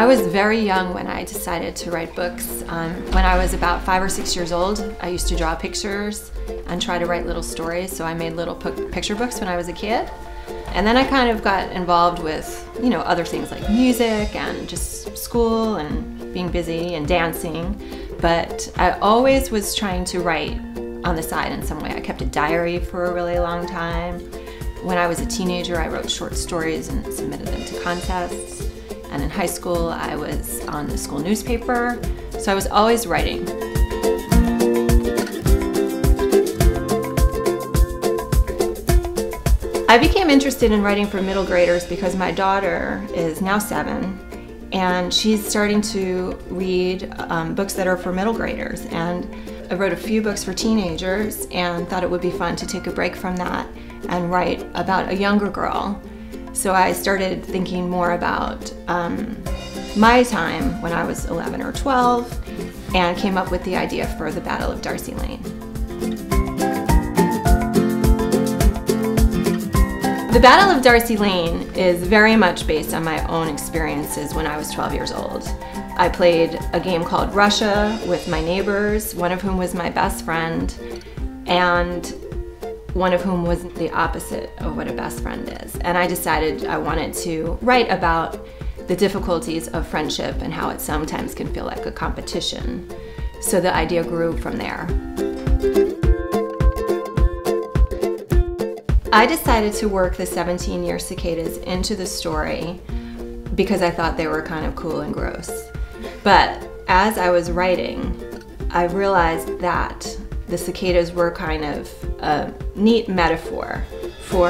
I was very young when I decided to write books. When I was about 5 or 6 years old, I used to draw pictures and try to write little stories, so I made little picture books when I was a kid. And then I kind of got involved with, other things like music and just school and being busy and dancing. But I always was trying to write on the side in some way. I kept a diary for a really long time. When I was a teenager, I wrote short stories and submitted them to contests. And in high school, I was on the school newspaper, so I was always writing. I became interested in writing for middle graders because my daughter is now 7, and she's starting to read books that are for middle graders. And I wrote a few books for teenagers and thought it would be fun to take a break from that and write about a younger girl. So I started thinking more about my time when I was 11 or 12 and came up with the idea for the Battle of Darcy Lane. The Battle of Darcy Lane is very much based on my own experiences when I was 12 years old. I played a game called Russia with my neighbors, one of whom was my best friend, and one of whom was the opposite of what a best friend is. And I decided I wanted to write about the difficulties of friendship and how it sometimes can feel like a competition. So the idea grew from there. I decided to work the 17-year cicadas into the story because I thought they were kind of cool and gross. But as I was writing, I realized that the cicadas were kind of a neat metaphor for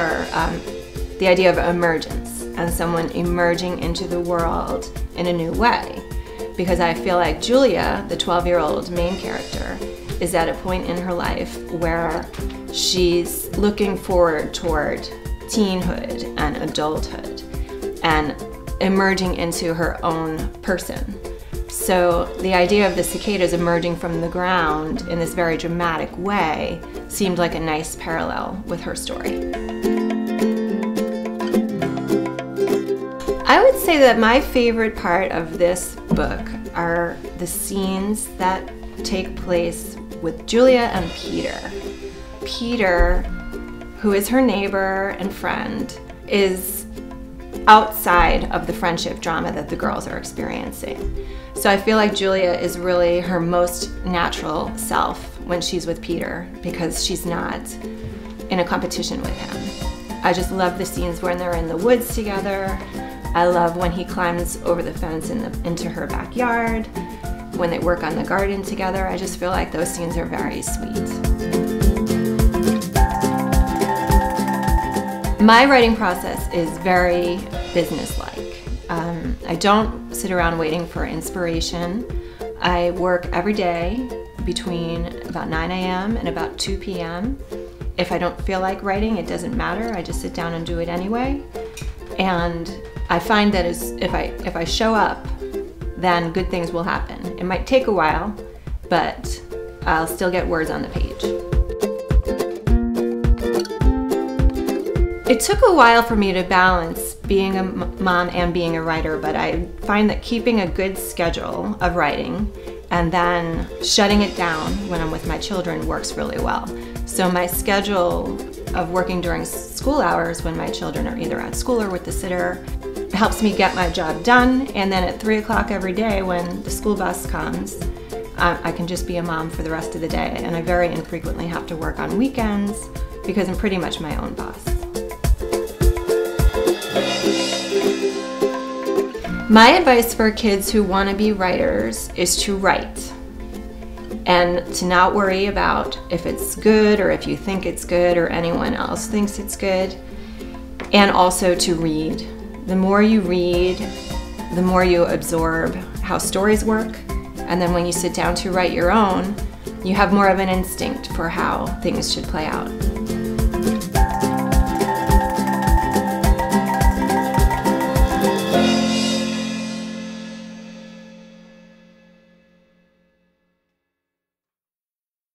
the idea of emergence and someone emerging into the world in a new way. Because I feel like Julia, the 12-year-old main character, is at a point in her life where she's looking forward toward teenhood and adulthood and emerging into her own person. So the idea of the cicadas emerging from the ground in this very dramatic way seemed like a nice parallel with her story. I would say that my favorite part of this book are the scenes that take place with Julia and Peter. Peter, who is her neighbor and friend, is outside of the friendship drama that the girls are experiencing. So I feel like Julia is really her most natural self when she's with Peter because she's not in a competition with him. I just love the scenes when they're in the woods together. I love when he climbs over the fence into her backyard, when they work on the garden together. I just feel like those scenes are very sweet. My writing process is very businesslike. I don't sit around waiting for inspiration. I work every day between about 9 a.m. and about 2 p.m. If I don't feel like writing, it doesn't matter. I just sit down and do it anyway. And I find that if I show up, then good things will happen. It might take a while, but I'll still get words on the page. It took a while for me to balance being a mom and being a writer, but I find that keeping a good schedule of writing and then shutting it down when I'm with my children works really well. So my schedule of working during school hours when my children are either at school or with the sitter helps me get my job done, and then at 3 o'clock every day when the school bus comes, I can just be a mom for the rest of the day, and I very infrequently have to work on weekends because I'm pretty much my own boss. My advice for kids who want to be writers is to write and to not worry about if it's good or if you think it's good or anyone else thinks it's good, and also to read. The more you read, the more you absorb how stories work, and then when you sit down to write your own, you have more of an instinct for how things should play out.